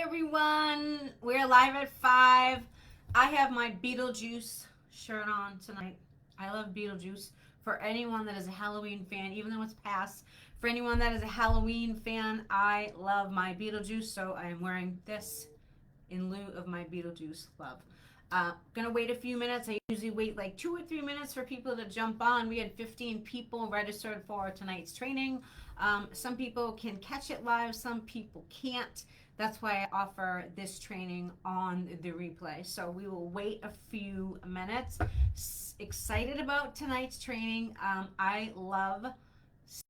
everyone. We're live at 5. I have my Beetlejuice shirt on tonight. I love Beetlejuice. For anyone that is a Halloween fan, even though it's past, for anyone that is a Halloween fan, I love my Beetlejuice. So I am wearing this in lieu of my Beetlejuice love. Gonna wait a few minutes. I usually wait like 2 or 3 minutes for people to jump on. We had 15 people registered for tonight's training. Some people can catch it live, some people can't. That's why I offer this training on the replay. So we will wait a few minutes. Excited about tonight's training. I love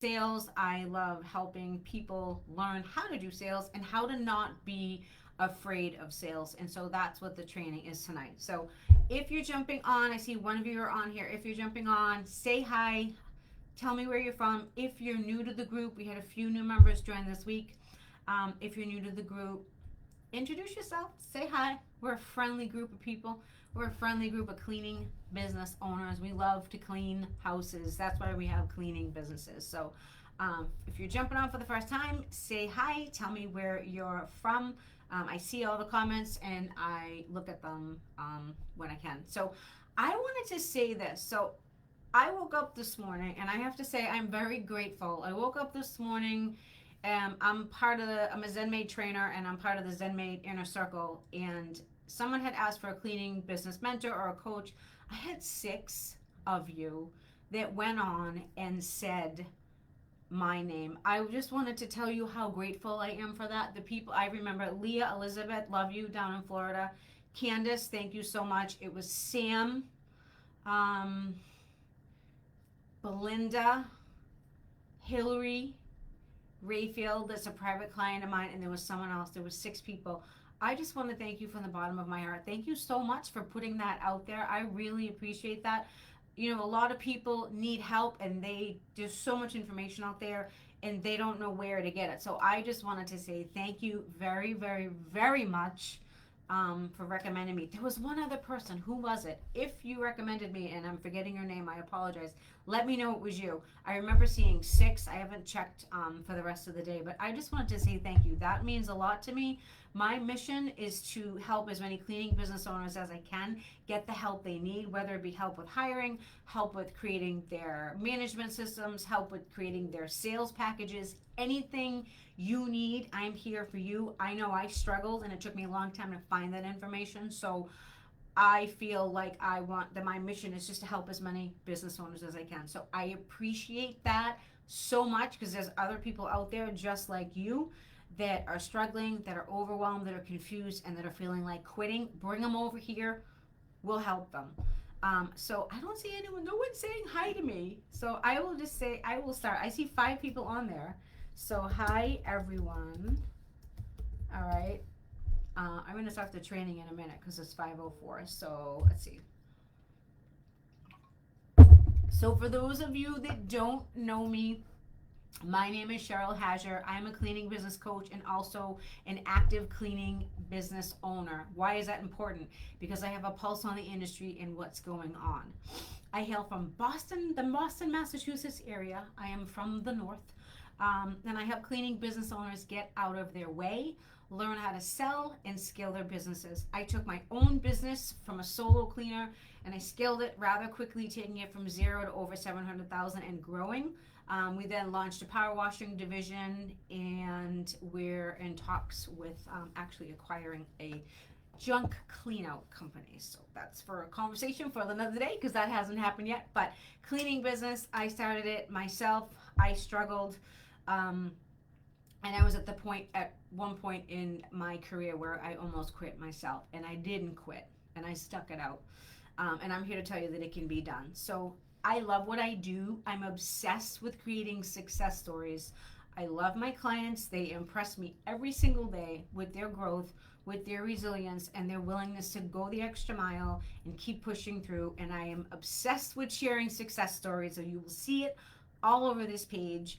sales. I love helping people learn how to do sales and how to not be afraid of sales. And so that's what the training is tonight. So if you're jumping on, I see one of you are on here. If you're jumping on, say hi. Tell me where you're from. If you're new to the group, we had a few new members join this week. If you're new to the group, introduce yourself. Say hi. We're a friendly group of people. We're a friendly group of cleaning business owners. We love to clean houses. That's why we have cleaning businesses. So if you're jumping on for the first time, say hi. Tell me where you're from. I see all the comments and I look at them when I can. So I wanted to say this. So I woke up this morning, and I have to say I'm very grateful. I woke up this morning, and I'm a ZenMaid trainer, and I'm part of the ZenMaid Inner Circle, and someone had asked for a cleaning business mentor or a coach. I had 6 of you that went on and said my name. I just wanted to tell you how grateful I am for that. The people I remember, Leah, Elizabeth, love you down in Florida. Candace, thank you so much. It was Sam, Belinda, Hillary, Rayfield, that's a private client of mine, and there was someone else. There was 6 people. I just want to thank you from the bottom of my heart. Thank you so much for putting that out there. I really appreciate that. You know, a lot of people need help, and there's so much information out there, and they don't know where to get it. So I just wanted to say thank you very, very, very much for recommending me. There was one other person. Who was it? If you recommended me, and I'm forgetting your name, I apologize. Let me know it was you. I remember seeing 6. I haven't checked for the rest of the day, but I just wanted to say thank you. That means a lot to me. My mission is to help as many cleaning business owners as I can get the help they need, whether it be help with hiring, help with creating their management systems, help with creating their sales packages, anything you need, I'm here for you. I know I struggled, and it took me a long time to find that information. So I feel like my mission is just to help as many business owners as I can. So I appreciate that so much, because there's other people out there just like you that are struggling, that are overwhelmed, that are confused, and that are feeling like quitting. Bring them over here. We'll help them. So I don't see anyone, no one's saying hi to me. So I will just say, I will start. I see 5 people on there. So hi, everyone. All right. I'm going to start the training in a minute because it's 5:04. So let's see. So for those of you that don't know me, my name is Cheryl Hager. I'm a cleaning business coach and also an active cleaning business owner. Why is that important? Because I have a pulse on the industry and what's going on. I hail from Boston, the Boston, Massachusetts area. I am from the north. And I help cleaning business owners get out of their way, learn how to sell, and scale their businesses. I took my own business from a solo cleaner, and I scaled it rather quickly, taking it from 0 to over 700,000 and growing. We then launched a power washing division, and we're in talks with actually acquiring a junk clean out company. So that's for a conversation for another day, because that hasn't happened yet. But cleaning business, I started it myself. I struggled. And I was at one point in my career where I almost quit myself, and I didn't quit, and I stuck it out. And I'm here to tell you that it can be done. So I love what I do. I'm obsessed with creating success stories. I love my clients. They impress me every single day with their growth, with their resilience, and their willingness to go the extra mile and keep pushing through. And I am obsessed with sharing success stories. So you will see it all over this page,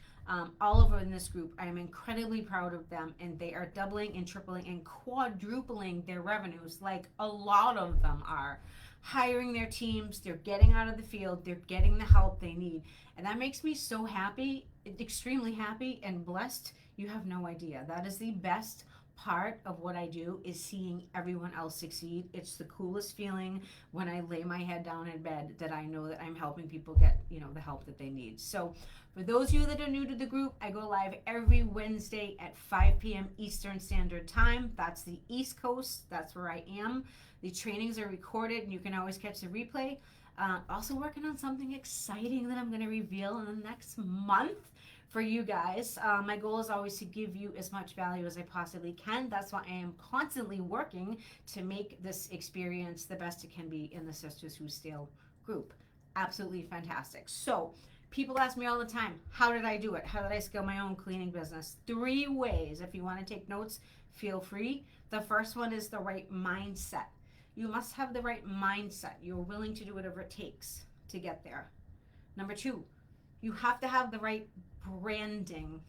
all over in this group. I am incredibly proud of them, and they are doubling and tripling and quadrupling their revenues, like a lot of them are. Hiring their teams, they're getting out of the field, they're getting the help they need. And that makes me so happy, extremely happy and blessed. You have no idea. That is the best part of what I do is seeing everyone else succeed. It's the coolest feeling when I lay my head down in bed that I know that I'm helping people get, the help that they need. So for those of you that are new to the group, I go live every Wednesday at 5 p.m. Eastern Standard Time. That's the East Coast. That's where I am. The trainings are recorded and you can always catch the replay. Also working on something exciting that I'm going to reveal in the next month for you guys. My goal is always to give you as much value as I possibly can. That's why I am constantly working to make this experience the best it can be in the Sisters Who Steal group. Absolutely fantastic. So people ask me all the time, how did I do it? How did I scale my own cleaning business? 3 ways. If you want to take notes, feel free. The first one is the right mindset. You must have the right mindset. You're willing to do whatever it takes to get there. Number 2, you have to have the right branding.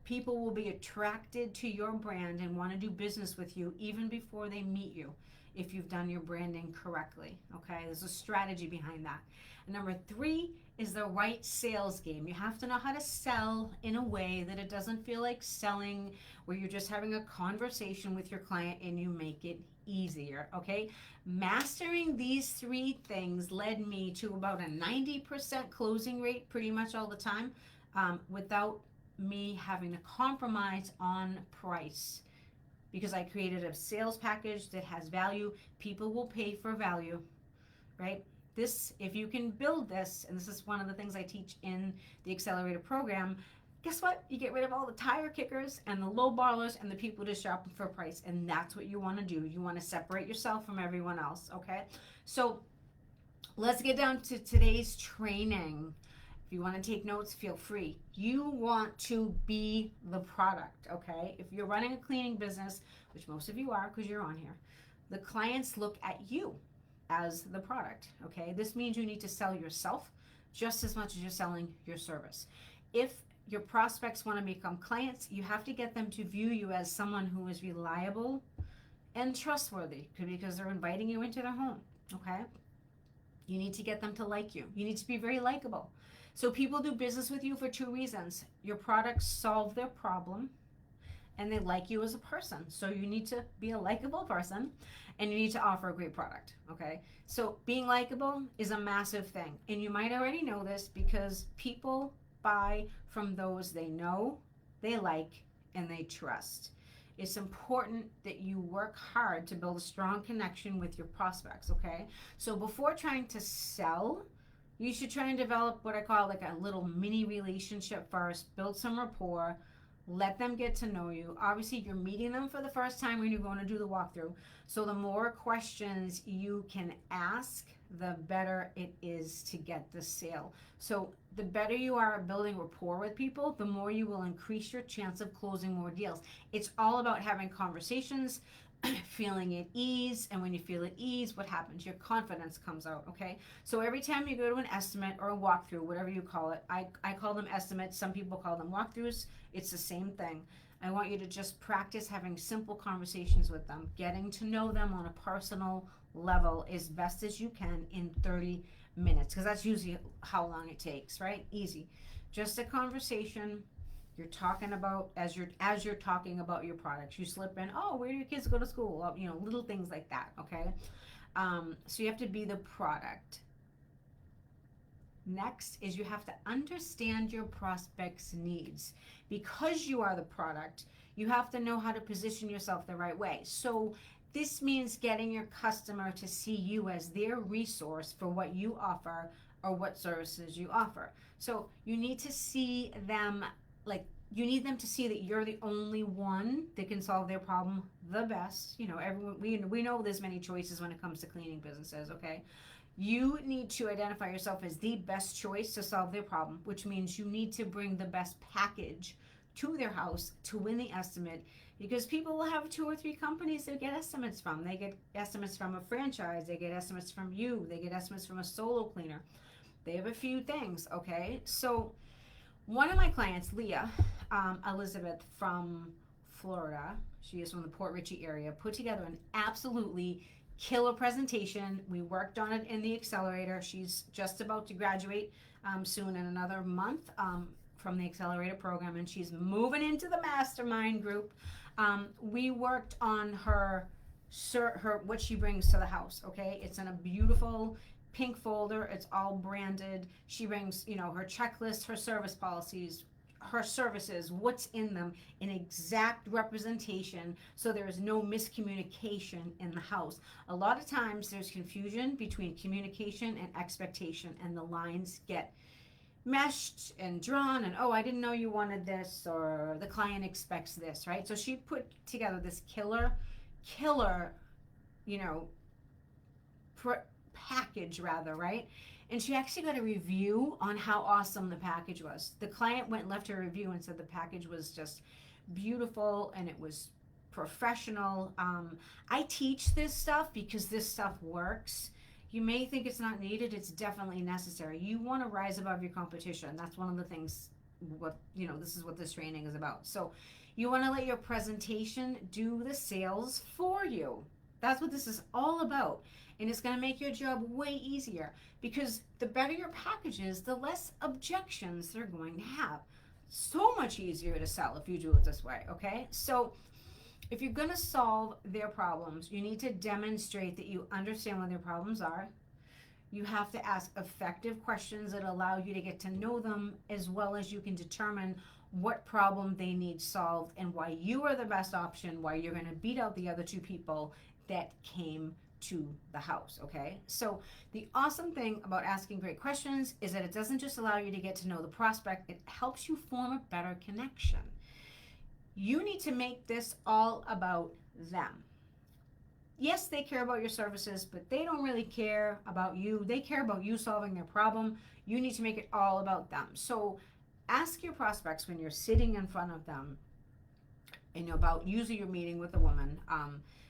People will be attracted to your brand and want to do business with you even before they meet you if you've done your branding correctly. Okay, there's a strategy behind that. And number 3 is the right sales game. You have to know how to sell in a way that it doesn't feel like selling, where you're just having a conversation with your client and you make it easier. Okay, mastering these 3 things led me to about a 90% closing rate pretty much all the time, without me having to compromise on price, because I created a sales package that has value. People will pay for value, right? This, if you can build this, and this is one of the things I teach in the accelerator program, guess what? You get rid of all the tire kickers and the low ballers and the people just shopping for price. And that's what you want to do. You want to separate yourself from everyone else. Okay. So let's get down to today's training. If you want to take notes, feel free. You want to be the product. Okay. If you're running a cleaning business, which most of you are because you're on here, the clients look at you as the product. Okay. This means you need to sell yourself just as much as you're selling your service. If your prospects want to become clients, you have to get them to view you as someone who is reliable and trustworthy, because they're inviting you into their home. Okay. You need to get them to like you. You need to be very likable. So people do business with you for 2 reasons. Your products solve their problem and they like you as a person. So you need to be a likable person and you need to offer a great product. Okay. So being likable is a massive thing. And you might already know this because people buy from those they know, they like, and they trust. It's important that you work hard to build a strong connection with your prospects, okay? So before trying to sell, you should try and develop what I call like a little mini relationship first. Build some rapport. Let them get to know you. Obviously, you're meeting them for the first time when you're going to do the walkthrough. So the more questions you can ask, the better it is to get the sale. So the better you are at building rapport with people, the more you will increase your chance of closing more deals. It's all about having conversations, feeling at ease, and when you feel at ease, what happens? Your confidence comes out, okay? So every time you go to an estimate or a walkthrough, whatever you call it, I call them estimates, some people call them walkthroughs, it's the same thing. I want you to just practice having simple conversations with them, getting to know them on a personal level as best as you can in 30 minutes, because that's usually how long it takes, right? Easy. Just a conversation. You're talking about, as you're talking about your products, you slip in, oh, where do your kids go to school? Little things like that, okay? So you have to be the product. Next is you have to understand your prospect's needs. Because you are the product, you have to know how to position yourself the right way. So this means getting your customer to see you as their resource for what you offer or what services you offer. So you need to see them, you need them to see that you're the only one that can solve their problem the best. Everyone, we know there's many choices when it comes to cleaning businesses, okay? You need to identify yourself as the best choice to solve their problem, which means you need to bring the best package to their house to win the estimate, because people will have 2 or 3 companies they get estimates from. They get estimates from a franchise, they get estimates from you, they get estimates from a solo cleaner. They have a few things, okay? So one of my clients, Leah, Elizabeth from Florida, she is from the Port Richey area, put together an absolutely killer presentation. We worked on it in the accelerator. She's just about to graduate soon in another month from the accelerator program, and she's moving into the mastermind group. We worked on her what she brings to the house. Okay, it's in a beautiful pink folder. It's all branded. She brings, her checklist, her service policies, her services, what's in them, an exact representation, so there is no miscommunication in the house. A lot of times there's confusion between communication and expectation, and the lines get meshed and drawn, and, oh, I didn't know you wanted this, or the client expects this, right? So she put together this killer, you know, package rather, right? And she actually got a review on how awesome the package was. The client went and left her a review and said the package was just beautiful and it was professional. I teach this stuff because this stuff works. You may think it's not needed. It's definitely necessary. You want to rise above your competition. That's one of the things, this is what this training is about. So you want to let your presentation do the sales for you. That's what this is all about. And it's going to make your job way easier, because the better your package is, the less objections they're going to have. So much easier to sell if you do it this way, okay? So if you're going to solve their problems, you need to demonstrate that you understand what their problems are. You have to ask effective questions that allow you to get to know them, as well as you can determine what problem they need solved and why you are the best option, why you're going to beat out the other two people that came to the house, okay? So the awesome thing about asking great questions is that it doesn't just allow you to get to know the prospect, it helps you form a better connection. You need to make this all about them. Yes, they care about your services, but they don't really care about you. They care about you solving their problem. You need to make it all about them. So ask your prospects when you're sitting in front of them, about usually you're meeting with a woman,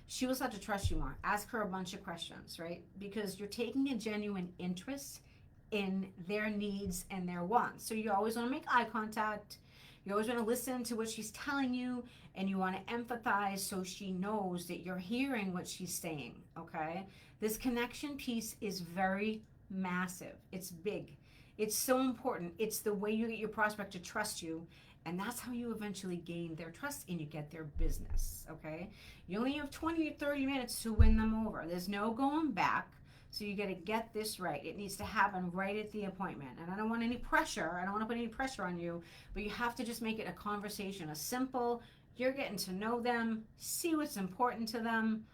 she will start to trust you more. Ask her a bunch of questions, right? Because you're taking a genuine interest in their needs and their wants. So you always want to make eye contact. You always want to listen to what she's telling you, and you want to empathize so she knows that you're hearing what she's saying, okay? This connection piece is very massive. It's big. It's so important. It's the way you get your prospect to trust you, and that's how you eventually gain their trust and you get their business, okay? You only have 20 or 30 minutes to win them over. There's no going back, so you got to get this right. It needs to happen right at the appointment. And I don't want any pressure. I don't want to put any pressure on you, but you have to just make it a conversation, a simple, you're getting to know them, see what's important to them,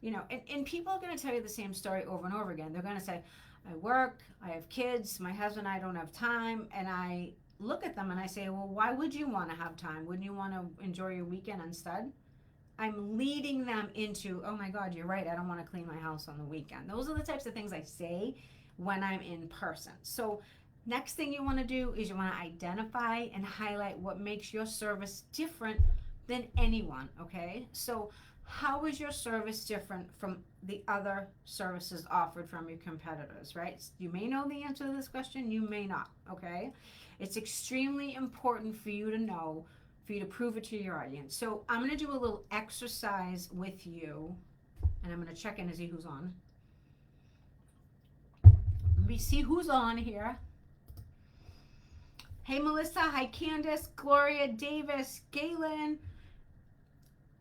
and people are going to tell you the same story over and over again. They're going to say, I work, I have kids, my husband and I don't have time, and I look at them and I say, well, why would you want to have time? Wouldn't you want to enjoy your weekend instead? I'm leading them into, oh my God, you're right, I don't want to clean my house on the weekend. Those are the types of things I say when I'm in person. So next thing you want to do is you want to identify and highlight what makes your service different than anyone, okay? So how is your service different from the other services offered from your competitors, right? You may know the answer to this question, you may not, okay? It's extremely important for you to know, for you to prove it to your audience. So I'm going to do a little exercise with you, and I'm going to check in to see who's on. Let me see who's on here. Hey, Melissa. Hi, Candace, Gloria, Davis, Galen.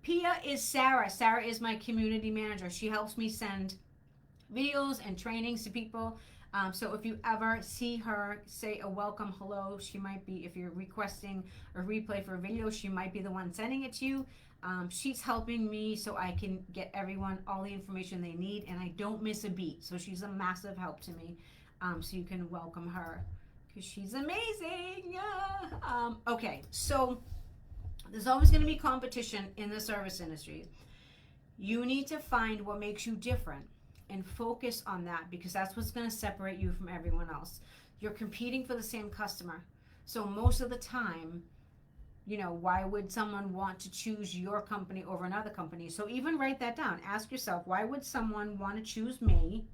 Pia is Sarah. Sarah is my community manager. She helps me send videos and trainings to people. So if you ever see her, say a welcome hello. She might be, if you're requesting a replay for a video, she might be the one sending it to you. She's helping me so I can get everyone all the information they need, and I don't miss a beat. So she's a massive help to me. So you can welcome her because she's amazing. Okay, so there's always going to be competition in the service industry. You need to find what makes you different and focus on that, because that's what's going to separate you from everyone else. You're competing for the same customer. So most of the time, why would someone want to choose your company over another company? So even write that down. Ask yourself, why would someone want to choose me,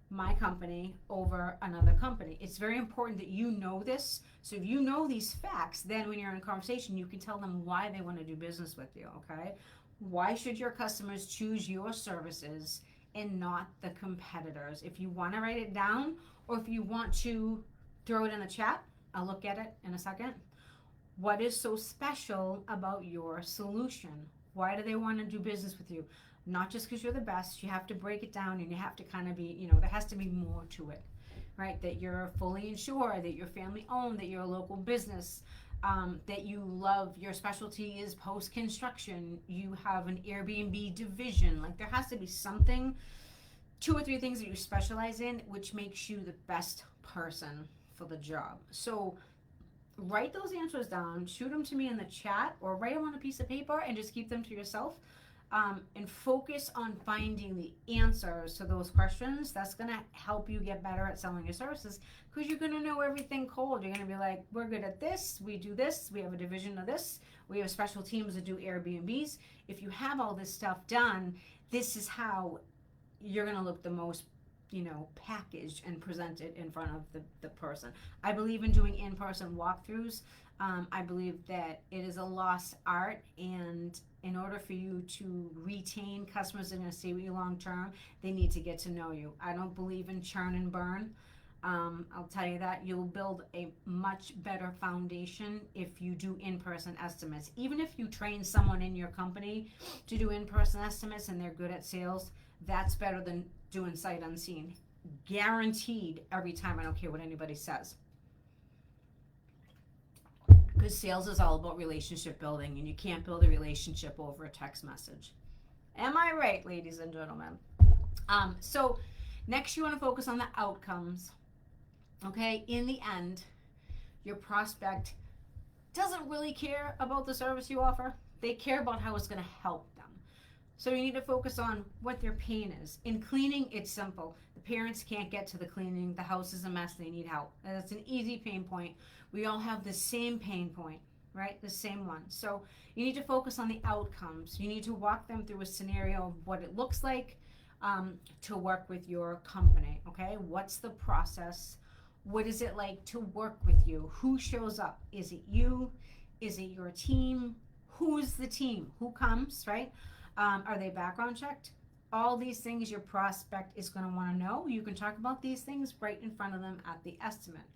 my company, over another company? It's very important that you know this. So if you know these facts, then when you're in a conversation, you can tell them why they want to do business with you, okay? Why should your customers choose your services and not the competitors? If you want to write it down, or if you want to throw it in the chat, I'll look at it in a second. What is so special about your solution? Why do they want to do business with you? Not just because you're the best. You have to break it down, and you have to kind of be, there has to be more to it, right? That you're fully insured, that you're family owned, that you're a local business, that you love, your specialty is post construction, you have an Airbnb division. Like, there has to be something, 2 or 3 things that you specialize in, which makes you the best person for the job. So write those answers down, shoot them to me in the chat, or write them on a piece of paper and just keep them to yourself. And focus on finding the answers to those questions. That's going to help you get better at selling your services, because you're going to know everything cold. You're going to be like, we're good at this, we do this, we have a division of this, we have special teams that do Airbnbs. If you have all this stuff done, this is how you're going to look the most packaged and presented in front of the person. I believe in doing in-person walkthroughs. I believe that it is a lost art, and in order for you to retain customers that are going to stay with you long term, they need to get to know you. I don't believe in churn and burn. I'll tell you that. You'll build a much better foundation if you do in-person estimates. Even if you train someone in your company to do in-person estimates and they're good at sales, that's better than doing sight unseen. Guaranteed every time. I don't care what anybody says. Because sales is all about relationship building, and you can't build a relationship over a text message. Am I right, ladies and gentlemen? So next you want to focus on the outcomes. Okay, in the end, your prospect doesn't really care about the service you offer. They care about how it's going to help them. So you need to focus on what their pain is. In cleaning, it's simple. The parents can't get to the cleaning. The house is a mess. They need help. That's an easy pain point. We all have the same pain point, right? The same one. So you need to focus on the outcomes. You need to walk them through a scenario of what it looks like to work with your company, okay? What's the process? What is it like to work with you? Who shows up? Is it you? Is it your team? Who's the team? Who comes, right? Are they background checked? All these things your prospect is going to want to know. You can talk about these things right in front of them at the estimate.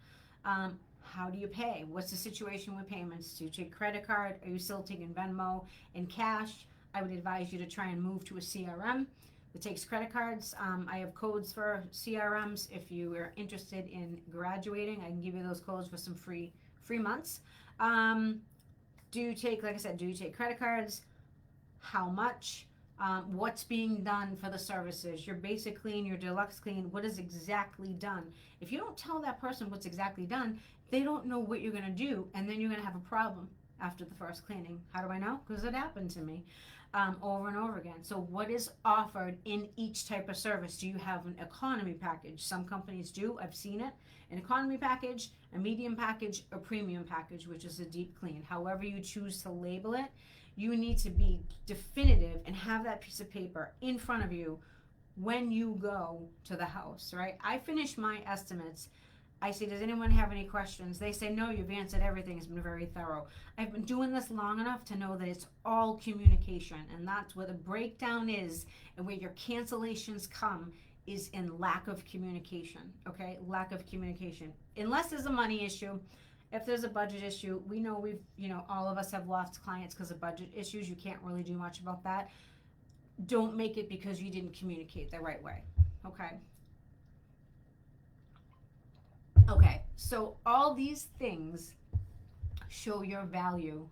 How do you pay? What's the situation with payments? Do you take credit card? Are you still taking Venmo and cash? I would advise you to try and move to a CRM that takes credit cards. I have codes for CRMs. If you are interested in graduating, I can give you those codes for some free months. Do you take credit cards? How much? What's being done for the services? Your basic clean, your deluxe clean, what is exactly done? If you don't tell that person what's exactly done, they don't know what you're going to do, and then you're going to have a problem after the first cleaning. How do I know? Because it happened to me over and over again. So what is offered in each type of service? Do you have an economy package? Some companies do. I've seen it. An economy package, a medium package, a premium package, which is a deep clean. However you choose to label it, you need to be definitive and have that piece of paper in front of you when you go to the house, right? I finish my estimates. I say, does anyone have any questions? They say, no, you've answered everything. It's been very thorough. I've been doing this long enough to know that it's all communication, and that's where the breakdown is, and where your cancellations come is in lack of communication, okay? Lack of communication. Unless there's a money issue. If there's a budget issue, we know all of us have lost clients because of budget issues. You can't really do much about that. Don't make it because you didn't communicate the right way, okay? Okay, so all these things show your value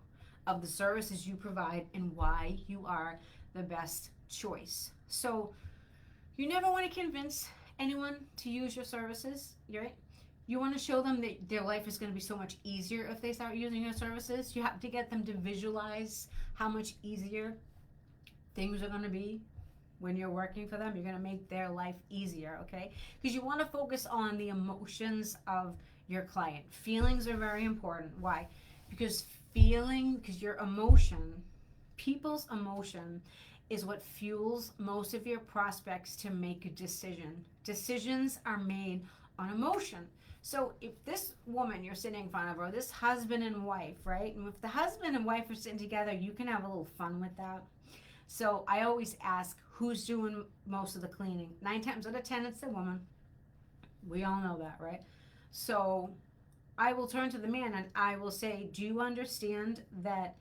of the services you provide and why you are the best choice. So you never want to convince anyone to use your services, right? You want to show them that their life is going to be so much easier if they start using your services. You have to get them to visualize how much easier things are going to be when you're working for them. You're going to make their life easier, okay? Because you want to focus on the emotions of your client. Feelings are very important. Why? Because your emotion, people's emotion, is what fuels most of your prospects to make a decision. Decisions are made on emotion. So if this woman you're sitting in front of, or this husband and wife, right? And if the husband and wife are sitting together, you can have a little fun with that. So I always ask, who's doing most of the cleaning? 9 times out of 10, it's the woman. We all know that, right? So I will turn to the man and I will say, do you understand that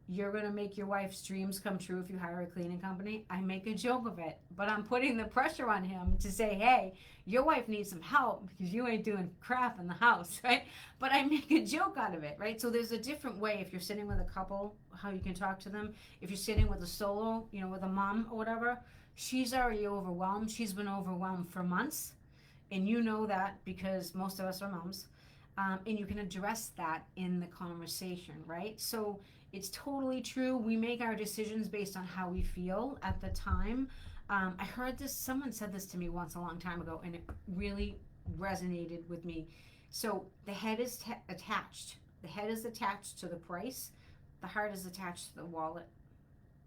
you're going to make your wife's dreams come true if you hire a cleaning company. I make a joke of it, but I'm putting the pressure on him to say, hey, your wife needs some help because you ain't doing crap in the house, right? But I make a joke out of it, right? So there's a different way if you're sitting with a couple, how you can talk to them. If you're sitting with a solo, with a mom or whatever, she's already overwhelmed. She's been overwhelmed for months. And you know that because most of us are moms. And you can address that in the conversation, right? So it's totally true. We make our decisions based on how we feel at the time. I heard this, someone said this to me once a long time ago, and it really resonated with me. So the head is attached. The head is attached to the price. The heart is attached to the wallet,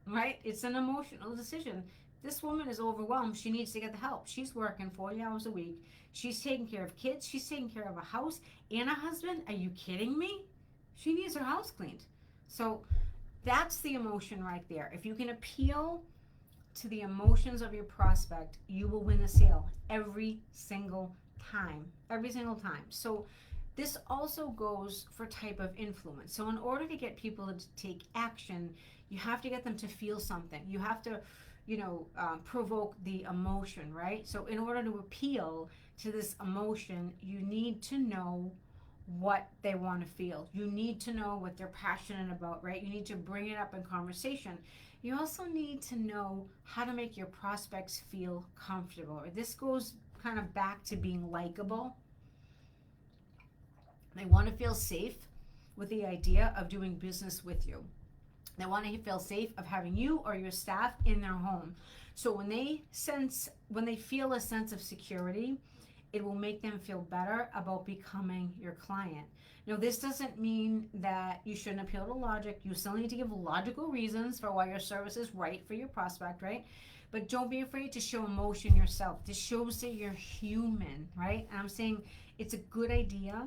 right? It's an emotional decision. This woman is overwhelmed. She needs to get the help. She's working 40 hours a week. She's taking care of kids. She's taking care of a house and a husband. Are you kidding me? She needs her house cleaned. So that's the emotion right there. If you can appeal to the emotions of your prospect, you will win the sale every single time. Every single time. So this also goes for type of influence. So in order to get people to take action, you have to get them to feel something. You have to provoke the emotion, right? So in order to appeal to this emotion, you need to know what they want to feel. You need to know what they're passionate about, right? You need to bring it up in conversation. You also need to know how to make your prospects feel comfortable. This goes kind of back to being likable. They want to feel safe with the idea of doing business with you. They want to feel safe of having you or your staff in their home. So when they feel a sense of security, it will make them feel better about becoming your client. Now, this doesn't mean that you shouldn't appeal to logic. You still need to give logical reasons for why your service is right for your prospect, right? But don't be afraid to show emotion yourself. This shows that you're human, right? And I'm saying it's a good idea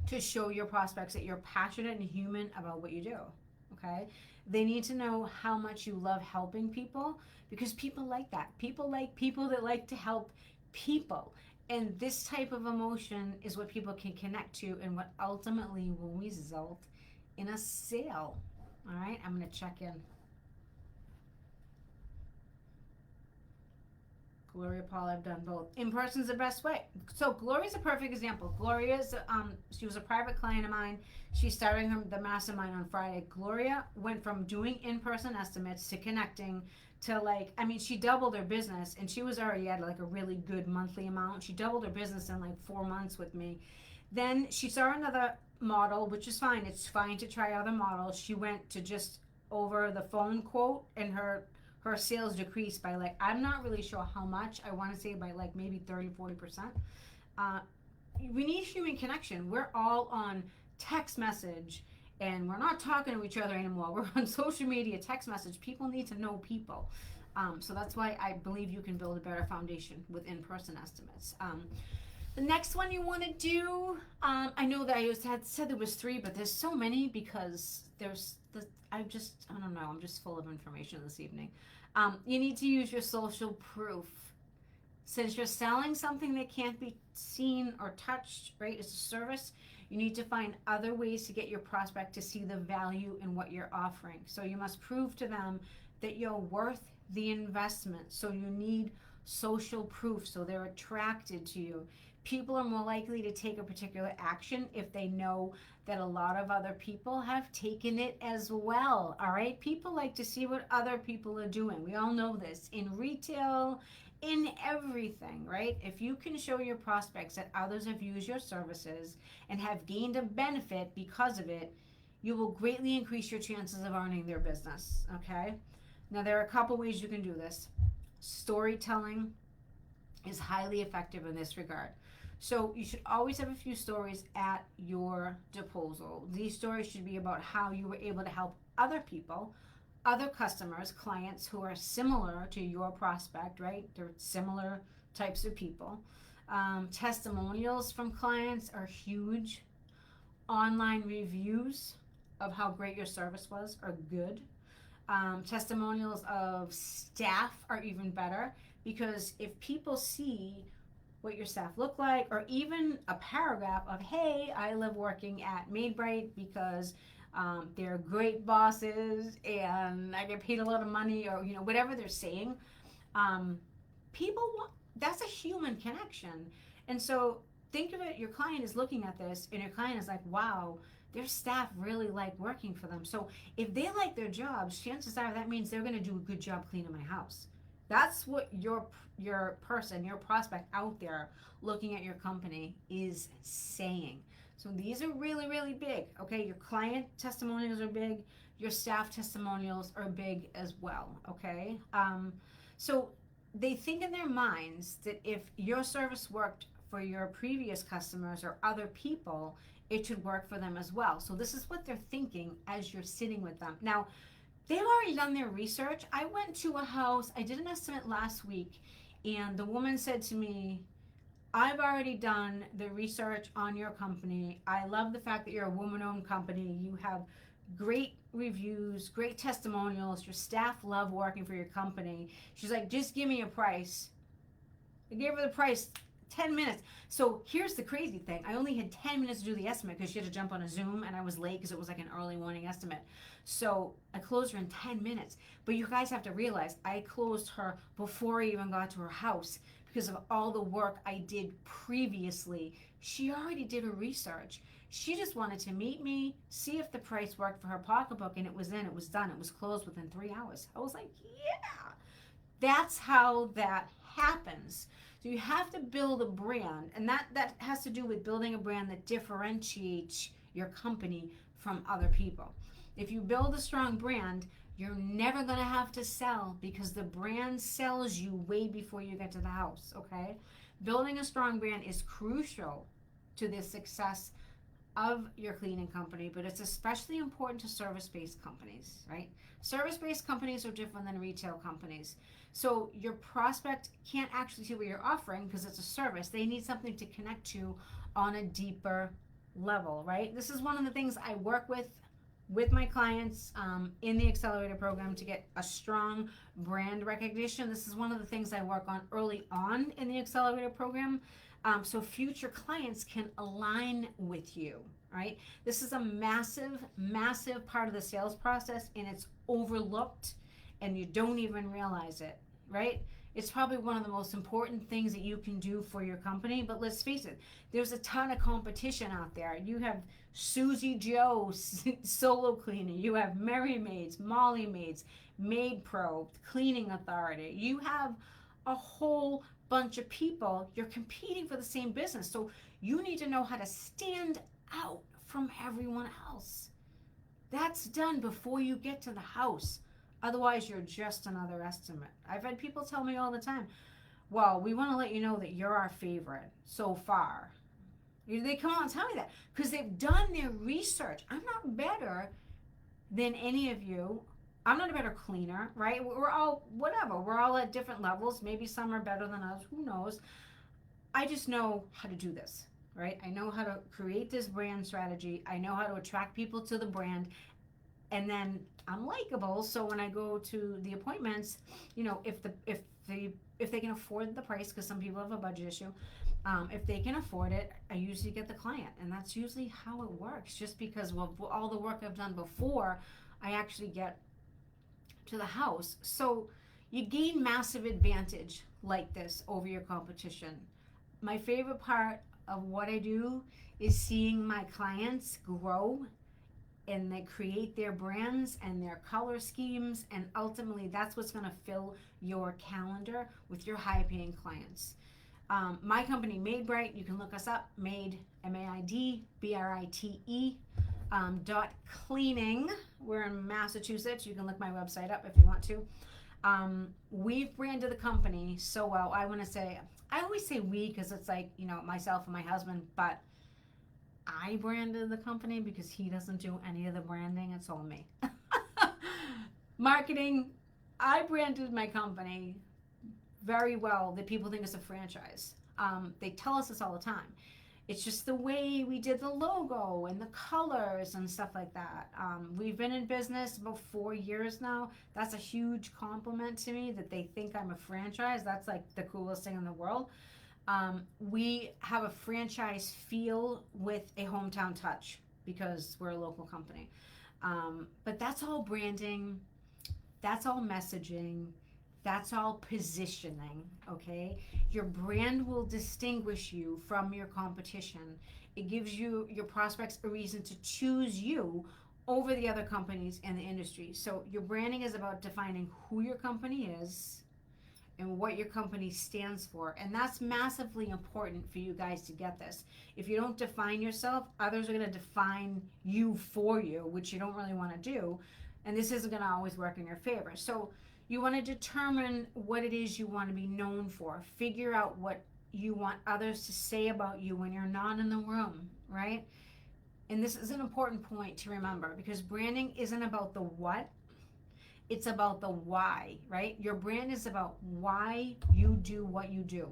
to show your prospects that you're passionate and human about what you do. Okay, they need to know how much you love helping people because people like that. People like people that like to help people. And this type of emotion is what people can connect to and what ultimately will result in a sale. All right, I'm going to check in. Gloria Paul, I've done both. In person's the best way. So Gloria's a perfect example. Gloria's, she was a private client of mine. She's starting the mastermind on Friday. Gloria went from doing in-person estimates to connecting to she doubled her business, and she was already at a really good monthly amount. She doubled her business in 4 months with me. Then she saw another model, which is fine. It's fine to try other models. She went to just over the phone quote, and her sales decreased by I'm not really sure how much. I want to say by maybe 30-40%. We need human connection. We're all on text message and we're not talking to each other anymore. We're on social media, text message. People need to know people. So that's why I believe you can build a better foundation with in-person estimates. The next one you want to do, I know that I had said there was 3, but there's so many because I don't know, I'm just full of information this evening. You need to use your social proof. Since you're selling something that can't be seen or touched, right? It's a service. You need to find other ways to get your prospect to see the value in what you're offering. So you must prove to them that you're worth the investment. So you need social proof so they're attracted to you. People are more likely to take a particular action if they know that a lot of other people have taken it as well. All right, people like to see what other people are doing. We all know this in retail, in everything, right? If you can show your prospects that others have used your services and have gained a benefit because of it, you will greatly increase your chances of earning their business. Okay, now there are a couple ways you can do this. Storytelling is highly effective in this regard. So you should always have a few stories at your disposal. These stories should be about how you were able to help other people, other customers, clients who are similar to your prospect, right? They're similar types of people. Testimonials from clients are huge. Online reviews of how great your service was are good. Testimonials of staff are even better because if people see what your staff look like, or even a paragraph of, hey, I love working at Made Bright because they're great bosses and I get paid a lot of money, or whatever they're saying. um, People want, that's a human connection. And so think of it, your client is looking at this and your client is like, wow, their staff really like working for them. So if they like their jobs, chances are that means they're going to do a good job cleaning my house. That's what your person, your prospect out there looking at your company is saying. So these are really, really big. Okay, your client testimonials are big, your staff testimonials are big as well. Okay, so they think in their minds that if your service worked for your previous customers or other people, it should work for them as well. So this is what they're thinking as you're sitting with them. Now, they've already done their research. I went to a house, I did an estimate last week, and the woman said to me, I've already done the research on your company. I love the fact that you're a woman-owned company. You have great reviews, great testimonials. Your staff love working for your company. She's like, just give me a price. I gave her the price, 10 minutes. So here's the crazy thing. I only had 10 minutes to do the estimate because she had to jump on a Zoom and I was late because it was like an early morning estimate. So I closed her in 10 minutes. But you guys have to realize I closed her before I even got to her house because of all the work I did previously. She already did her research. She just wanted to meet me, see if the price worked for her pocketbook, and it was in, it was done, it was closed within 3 hours. I was like, yeah, that's how that happens. So you have to build a brand, and that has to do with building a brand that differentiates your company from other people. If you build a strong brand, you're never going to have to sell because the brand sells you way before you get to the house, okay? Building a strong brand is crucial to the success of your cleaning company, but it's especially important to service-based companies, right? Service-based companies are different than retail companies. So your prospect can't actually see what you're offering because it's a service. They need something to connect to on a deeper level, right? This is one of the things I work with my clients in the accelerator program to get a strong brand recognition. This is one of the things I work on early on in the accelerator program, so future clients can align with you, right? This is a massive, massive part of the sales process, and it's overlooked, and you don't even realize it, right? It's probably one of the most important things that you can do for your company. But let's face it, there's a ton of competition out there. You have Susie Joe Solo Cleaner. You have Merry Maids, Molly Maids, Maid Pro, Cleaning Authority. You have a whole bunch of people. You're competing for the same business. So you need to know how to stand out from everyone else. That's done before you get to the house. Otherwise, you're just another estimate. I've had people tell me all the time, well, we want to let you know that you're our favorite so far. They come out and tell me that because they've done their research. I'm not better than any of you. I'm not a better cleaner, right? We're all, whatever. We're all at different levels. Maybe some are better than others. Who knows? I just know how to do this, right? I know how to create this brand strategy. I know how to attract people to the brand. And then I'm likable, so when I go to the appointments, if they can afford the price, because some people have a budget issue, if they can afford it, I usually get the client, and that's usually how it works. Just because of all the work I've done before, I actually get to the house. So you gain massive advantage like this over your competition. My favorite part of what I do is seeing my clients grow and they create their brands and their color schemes, and ultimately that's what's going to fill your calendar with your high paying clients. My company, Made Bright, you can look us up, Made, MAID, BRITE, .cleaning. We're in Massachusetts. You can look my website up if you want to. We've branded the company so well. I always say we because it's like, myself and my husband, but I branded the company because he doesn't do any of the branding. It's all me. Marketing, I branded my company very well that people think it's a franchise. They tell us this all the time. It's just the way we did the logo and the colors and stuff like that. We've been in business about 4 years now. That's a huge compliment to me that they think I'm a franchise. That's like the coolest thing in the world. We have a franchise feel with a hometown touch because we're a local company. But that's all branding, that's all messaging, that's all positioning, okay? Your brand will distinguish you from your competition. It gives you, your prospects, a reason to choose you over the other companies in the industry. So your branding is about defining who your company is and what your company stands for. And that's massively important for you guys to get this. If you don't define yourself, others are going to define you for you, which you don't really want to do. And this isn't going to always work in your favor. So you want to determine what it is you want to be known for. Figure out what you want others to say about you when you're not in the room, right? And this is an important point to remember, because branding isn't about the what, it's about the why, right? Your brand is about why you do what you do.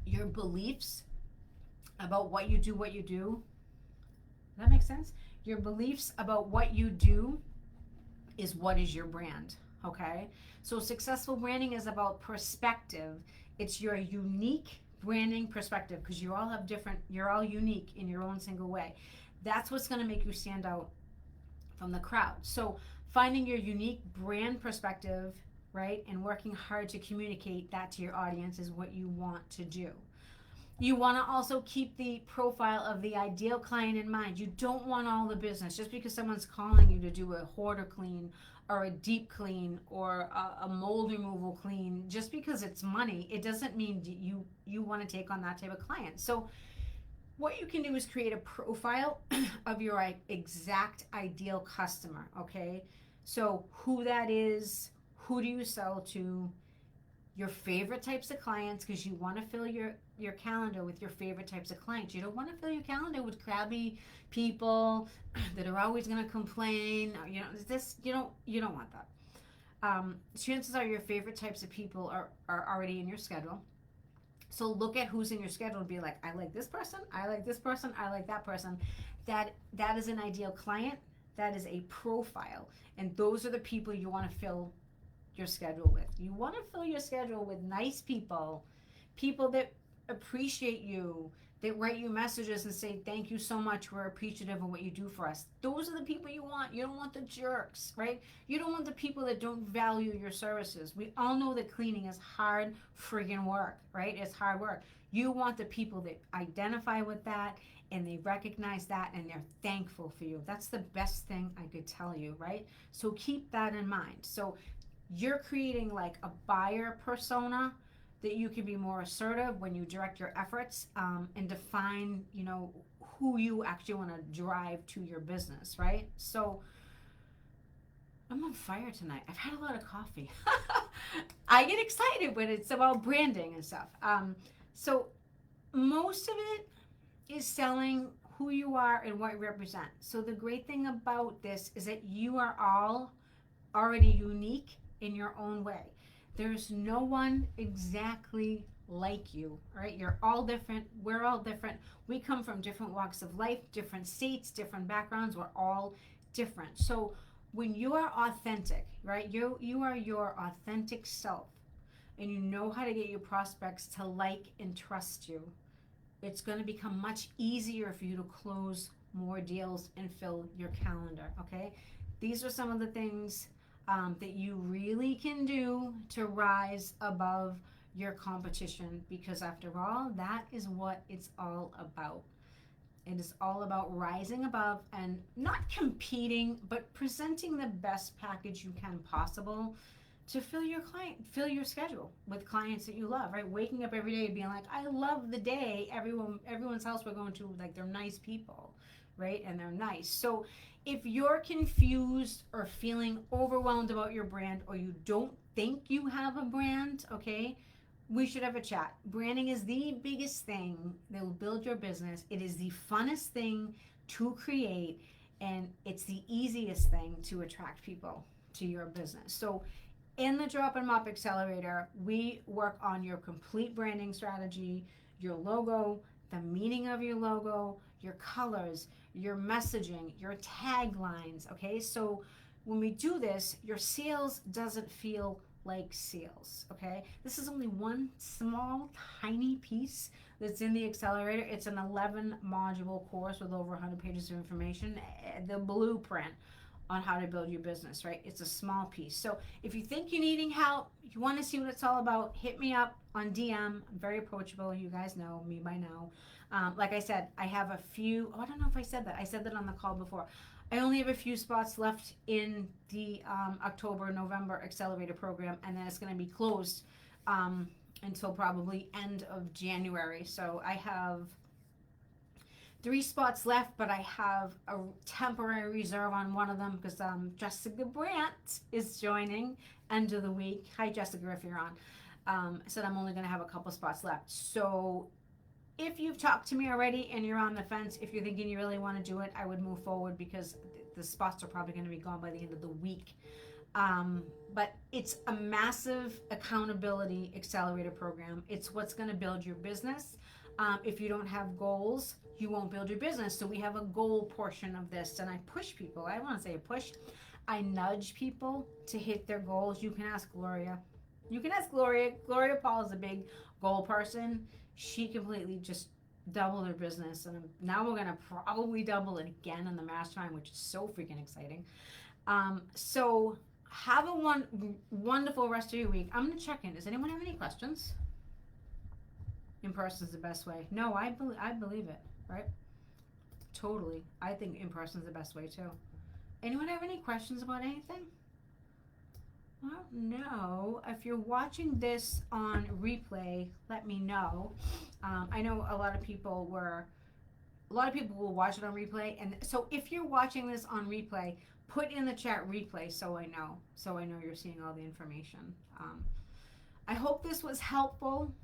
Your beliefs about what you do, Does that make sense? Your beliefs about what you do is what is your brand, okay? So successful branding is about perspective. It's your unique branding perspective, because you all have different, you're all unique in your own single way. That's what's going to make you stand out from the crowd. So finding your unique brand perspective, right, and working hard to communicate that to your audience is what you want to do. You want to also keep the profile of the ideal client in mind. You don't want all the business. Just because someone's calling you to do a hoarder clean or a deep clean or a mold removal clean, just because it's money, it doesn't mean you want to take on that type of client. So what you can do is create a profile of your exact ideal customer, okay? So who that is, who do you sell to, your favorite types of clients, because you want to fill your calendar with your favorite types of clients. You don't want to fill your calendar with crabby people that are always going to complain. Or, you don't want that. Chances are your favorite types of people are already in your schedule. So look at who's in your schedule and be like, I like this person, I like this person, I like that person. That is an ideal client. That is a profile. And those are the people you want to fill your schedule with. You want to fill your schedule with nice people, people that appreciate you, that write you messages and say, thank you so much, we're appreciative of what you do for us. Those are the people you want. You don't want the jerks, right? You don't want the people that don't value your services. We all know that cleaning is hard friggin' work, right? It's hard work. You want the people that identify with that and they recognize that and they're thankful for you. That's the best thing I could tell you, right? So keep that in mind. So you're creating like a buyer persona that you can be more assertive when you direct your efforts, and define, who you actually want to drive to your business, right? So I'm on fire tonight. I've had a lot of coffee. I get excited when it's about branding and stuff. So most of it is selling who you are and what you represent. So the great thing about this is that you are all already unique in your own way. There's no one exactly like you, right? You're all different. We're all different. We come from different walks of life, different states, different backgrounds. We're all different. So when you are authentic, right? You are your authentic self, and you know how to get your prospects to like and trust you. It's going to become much easier for you to close more deals and fill your calendar, okay? These are some of the things that you really can do to rise above your competition, because after all, that is what it's all about. It is all about rising above and not competing, but presenting the best package you can possible to fill your schedule with clients that you love, right? Waking up every day and being like, I love the day. Everyone's house we're going to, like, they're nice people, right? And they're nice. So if you're confused or feeling overwhelmed about your brand, or you don't think you have a brand, okay, we should have a chat. Branding is the biggest thing that will build your business. It is the funnest thing to create, and it's the easiest thing to attract people to your business. So in the Drop and Mop Accelerator, we work on your complete branding strategy, your logo, the meaning of your logo, your colors, your messaging, your taglines, okay? So when we do this, your sales doesn't feel like sales, okay? This is only one small, tiny piece that's in the accelerator. It's an 11 module course with over 100 pages of information, the blueprint on how to build your business, right? It's a small piece. So if you think you're needing help, you want to see what it's all about, hit me up on DM. I'm very approachable. You guys know me by now. Like I said, I have a few, oh, I don't know if I said that. I said that on the call before. I only have a few spots left in the October-November accelerator program, and then it's going to be closed until probably end of January. So I have 3 spots left, but I have a temporary reserve on one of them because Jessica Brandt is joining end of the week. Hi, Jessica, if you're on. Said I'm only going to have a couple spots left. So if you've talked to me already and you're on the fence, if you're thinking you really want to do it, I would move forward because the spots are probably going to be gone by the end of the week. But it's a massive accountability accelerator program. It's what's going to build your business. If you don't have goals, you won't build your business. So we have a goal portion of this, and I push people. I want to say a push. I nudge people to hit their goals. You can ask Gloria. Gloria Paul is a big goal person. She completely just doubled her business, and now we're gonna probably double it again in the mastermind, which is so freaking exciting. So have a wonderful rest of your week. I'm gonna check in. Does anyone have any questions? In person is the best way. No, I believe it, right? Totally. I think in person is the best way too. Anyone have any questions about anything? Well, no. If you're watching this on replay, let me know. I know a lot of people will watch it on replay, and so if you're watching this on replay, put in the chat replay so I know you're seeing all the information. I hope this was helpful.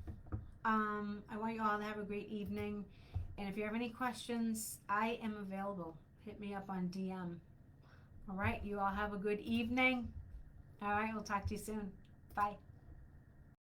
I want you all to have a great evening, and if you have any questions, I am available. Hit me up on DM. All right, you all have a good evening. All right, we'll talk to you soon. Bye.